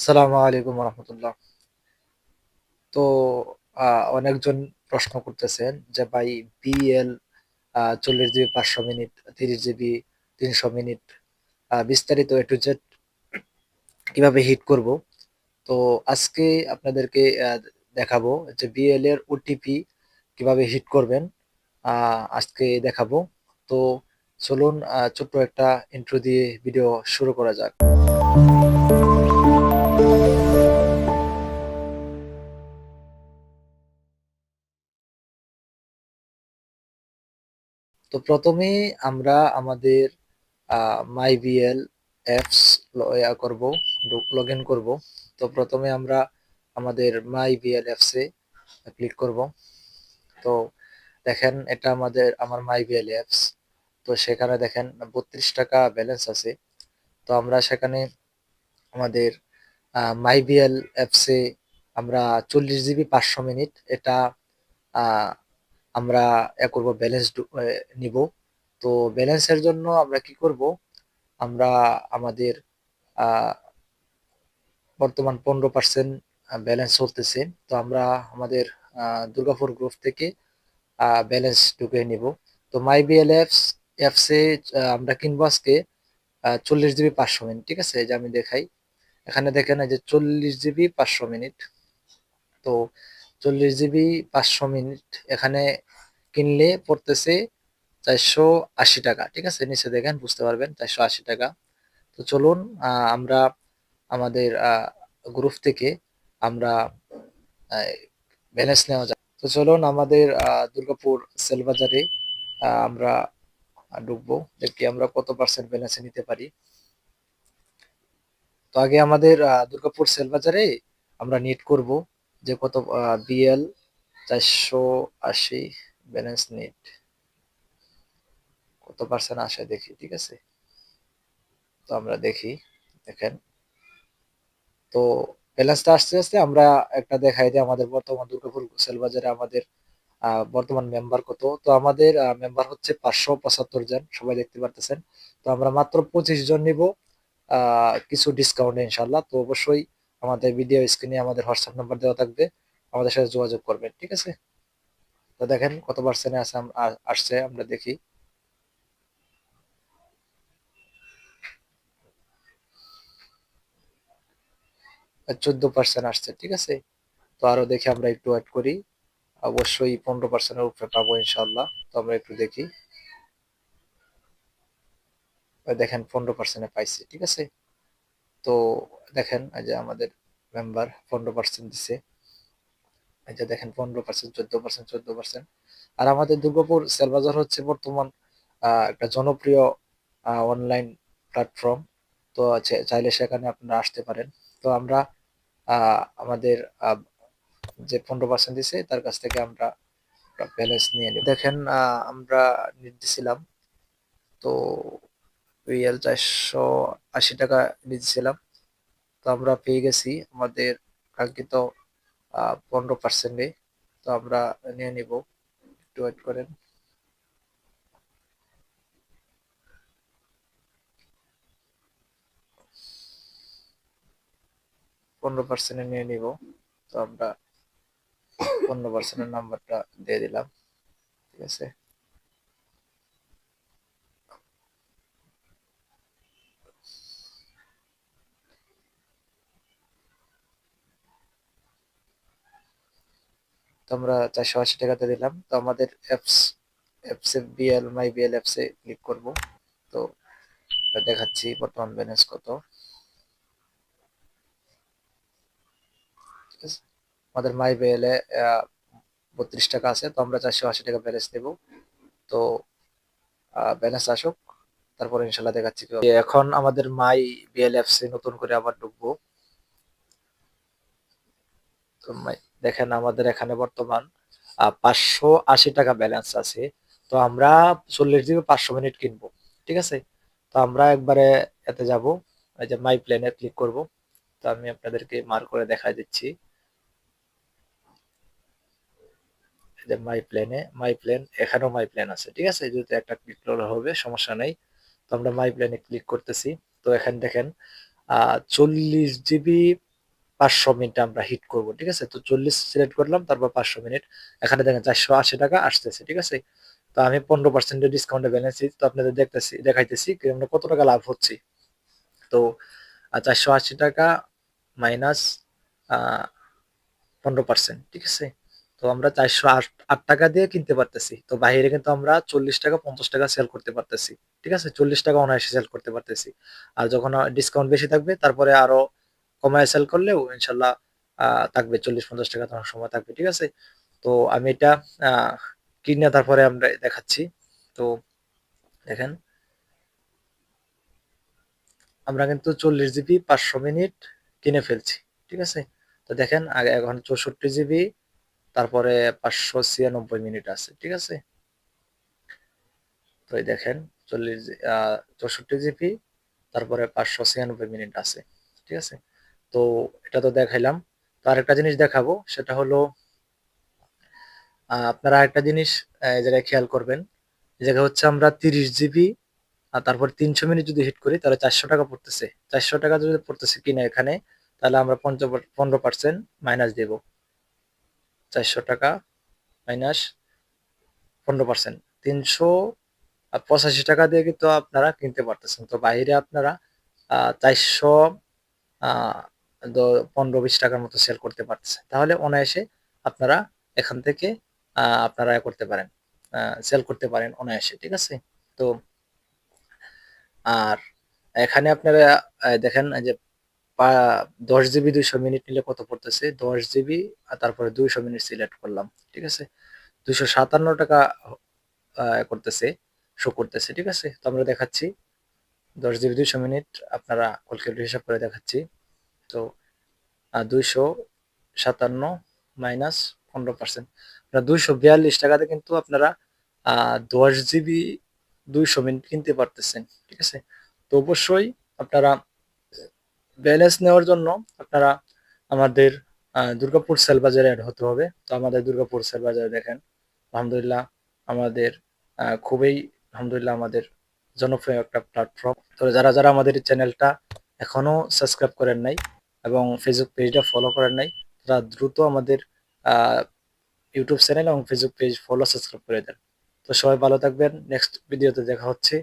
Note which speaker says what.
Speaker 1: আসসালামু আলাইকুম রহমতুল্লাহ। তো অনেকজন প্রশ্ন করতেছেন যে ভাই BL 40 GB 500 minute, 30 GB 300 minute, বিস্তারিত এ টু জেড কিভাবে হিট করব। তো আজকে আপনাদেরকে দেখাবো যে বিএল এর ওটিপি কিভাবে হিট করবেন, আজকে দেখাবো। তো চলুন ছোট্ট একটা ইন্ট্রো দিয়ে ভিডিও শুরু করা যাক। তো প্রথমেই আমরা আমাদের মাই বিএল অ্যাপস করব, লগ ইন করবো। তো প্রথমে আমরা আমাদের মাই বিএল অ্যাপসে ক্লিক করব। তো দেখেন এটা আমার মাই বিএল অ্যাপস। তো সেখানে দেখেন 32 টাকা ব্যালেন্স আছে। তো আমরা সেখানে আমাদের মাই বিএল অ্যাপসে আমরা 40 জিবি 500 মিনিট এটা আহ, আমরা করব, ব্যালেন্স নিব। তো ব্যালেন্সের জন্য আমরা কি করব, আমরা আমাদের আহ, বর্তমান 15% ব্যালেন্স চলতেছে। তো আমরা আমাদের দুর্গাপুর গ্রুপ থেকে ব্যালেন্স ঢুকিয়ে নিব। তো মাই বিএল অ্যাপসে আমরা কিনবো আজকে 40 জিবি 500 মিনিট। ঠিক আছে, এই যে আমি দেখাই, এখানে দেখেন এই যে 40 জিবি 500 মিনিট। তো 40 জিবি 500 মিনিট এখানে কিনলে পড়তেছে 480 টাকা। ঠিক আছে, নিচে দেখেন বুঝতে পারবেন 480 টাকা। তো চলুন আমরা আমাদের গ্রুপ থেকে আমরা ব্যালেন্স নেওয়া যাক। তো চলুন আমাদের দুর্গাপুর সেলবাজারে আমরা ঢুকবো, দেখি আমরা কত পার্সেন্ট ব্যালেন্সে নিতে পারি। তো আগে আমাদের দুর্গাপুর সেলবাজারে আমরা নিট করব যে কত বিএল 480 ব্যালেন্স নিট কত পার্সেন্ট আসে দেখি। ঠিক আছে, তো আমরা দেখি, দেখেন। তো ব্যালেন্সটা আস্তে আস্তে আমরা একটা দেখাই যে আমাদের বর্তমান দুর্গাপুর সেলবাজারে আমাদের বর্তমান মেম্বার কত। তো আমাদের মেম্বার হচ্ছে 575 জন, সবাই দেখতে পারতেছেন। তো আমরা মাত্র 25 জন নিব কিছু ডিসকাউন্ট ইনশাল্লাহ। তো অবশ্যই আমাদের ভিডিও স্ক্রিনে আমাদের হোয়াটসঅ্যাপ নাম্বার দেওয়া থাকবে, আমাদের সাথে যোগাযোগ করবেন। ঠিক আছে, তো দেখেন কত পার্সেন্টে আছে আসছে, আমরা দেখি। 14% আসছে। ঠিক আছে, তো আরো দেখি, আমরা একটু ওয়েট করি, অবশ্যই 15%-এর উপরে পাবো ইনশাল্লাহ। তো আমরা একটু দেখি, ওই দেখেন 15%-এ পাইছি। ঠিক আছে, তো দেখেন এই যে আমাদের মেম্বার 15% দিছে। এই যে দেখেন 15%, 14%, 14%। আর আমাদের দুর্গাপুর সেলবাজার হচ্ছে বর্তমান একটা জনপ্রিয় অনলাইন প্ল্যাটফর্ম। তো চাইলে সেখানে আপনারা আসতে পারেন। তো আমরা আমাদের যে 15% দিছে তার কাছ থেকে আমরা ব্যালেন্স নিয়ে নিই। দেখেন আমরা নিতেছিলাম, তো রিয়েল 480 টাকা নিতেছিলাম। তো আমরা পেয়ে গেছি আমাদের কাঙ্ক্ষিত 15%-এ। তো আমরা নিয়ে নিব, একটু ওয়েট করেন। 15%-এ নিয়ে নিব। তো আমরা 15%-এর নাম্বারটা দিয়ে দিলাম। ঠিক আছে, তো আমরা 480 টাকাতে দিলাম। তো আমাদের অ্যাপসে বিএল মাই বিএল অ্যাপসে ক্লিক করব। তো দেখাচ্ছি বর্তমান ব্যালেন্স কত। ঠিক আছে, আমাদের মাই বিএল এ 32 টাকা আছে। তো আমরা 480 টাকা ব্যালেন্স দেব। তো ব্যালেন্স আসুক, তারপরে ইনশাল্লাহ দেখাচ্ছি এখন আমাদের মাই বিএল অ্যাপসে নতুন করে আবার ঢুকবো। তো দেখেন আমাদের এখানে বর্তমান 580 টাকা ব্যালেন্স আছে। তো আমরা 40 জিবি 500 মিনিট কিনবো। ঠিক আছে, তো আমরা একবারে এতে যাব, এই যে মাই প্ল্যানে ক্লিক করব। তো আমি আপনাদেরকে মার্ক করে দেখাই দিচ্ছি, এই যে মাই প্ল্যান, এখানেও মাই প্ল্যান আছে। ঠিক আছে, যদি একটা ক্লিক করলে হবে, সমস্যা নেই। তো আমরা মাই প্ল্যানে ক্লিক করতেছি। তো এখানে দেখেন 40 জিবি 500 মিনিট আমরা হিট করব, ঠিক আছে। তো 40 সিলেক্ট করলাম, তারপর 500 মিনিট, এখানে দেখেন 480 টাকা আসতেছে, ঠিক আছে। তো আমি 15% ডিসকাউন্টে ব্যালেন্স, তো আপনাদের দেখাইতেছি আমরা কত টাকা লাভ হচ্ছে। তো 480 টাকা মাইনাস 15%, ঠিক আছে। তো আমরা 408 টাকা দিয়ে কিনতে পারতেছি। তো বাইরে কিন্তু আমরা 40 টাকা 50 টাকা সেল করতে পারতেছি, ঠিক আছে। 40 টাকা অনায়াসে সেল করতে পারতেছি। আর যখন ডিসকাউন্ট বেশি থাকবে, তারপরে আরো কমায় সেল করলেও ইনশাল্লাহ থাকবে 40-50 টাকা তখন সময় থাকবে, ঠিক আছে। তো আমি এটা আহ কিনে তারপরে আমরা দেখাচ্ছি। তো দেখেন, আমরা কিন্তু 40 জিবি 500 মিনিট কিনে ফেলছি, ঠিক আছে। তো দেখেন আগে এখন 64 জিবি, তারপরে 596 মিনিট আছে, ঠিক আছে। তো এই দেখেন 64 জিবি, তারপরে 596 মিনিট আছে, ঠিক আছে। তো এটা তো দেখাইলাম। তো আরেকটা জিনিস দেখাবো, সেটা হলো আপনারা একটা জিনিস এই জায়গায় খেয়াল করবেন। এই জায়গায় হচ্ছে আমরা 30 জিবি আর তারপর 300 মিনিট যদি হিট করি, তাহলে 400 টাকা পড়তেছে। 400 টাকা যদি পড়তেছে কিনা এখানে, তাহলে আমরা 15% মাইনাস দেব। 400 টাকা মাইনাস 15%, 385 টাকা দিয়ে কিন্তু আপনারা কিনতে পারতেছেন। তো বাইরে আপনারা 400 আহ 15-20 টাকার মতো সেল করতে পারতেছেন। তাহলে অনায়াসে আপনারা এখান থেকে আপনারা করতে পারেন, সেল করতে পারেন অনায়াসে, ঠিক আছে। তো আর এখানে আপনারা দেখেন যে 10 জিবি 200 মিনিট নিলে কত পড়তেছে। 10 জিবি আর তারপরে 200 মিনিট সিলেক্ট করলাম, ঠিক আছে। 257 টাকা করতেছে, শো করতেছে, ঠিক আছে। তো আমরা দেখাচ্ছি 10 জিবি 200 মিনিট, আপনারা ক্যালকুলেটর হিসাব করে দেখাচ্ছি। তো 257 মাইনাস 15%, 242 টাকাতে কিন্তু আপনারা 10 জিবি 200 মিনিট কিনতে পারতেছেন, ঠিক আছে। তো অবশ্যই আপনারা ব্যালেন্স নেওয়ার জন্য আপনারা আমাদের দুর্গাপুর সেল বাজারে অ্যাড হতে হবে। তো আমাদের দুর্গাপুর সেল বাজারে দেখেন আলহামদুলিল্লাহ আমাদের খুবই আলহামদুলিল্লাহ আমাদের জনপ্রিয় একটা প্ল্যাটফর্ম। তো যারা যারা আমাদের চ্যানেলটা এখনো সাবস্ক্রাইব করেন নাই এবং ফেসবুক পেজটা ফলো করেন নাই, তারা দ্রুত আমাদের ইউটিউব চ্যানেল এবং ফেসবুক পেজ ফলো সাবস্ক্রাইব করে দেন। তো সবাই ভালো থাকবেন, নেক্সট ভিডিওতে দেখা হচ্ছে।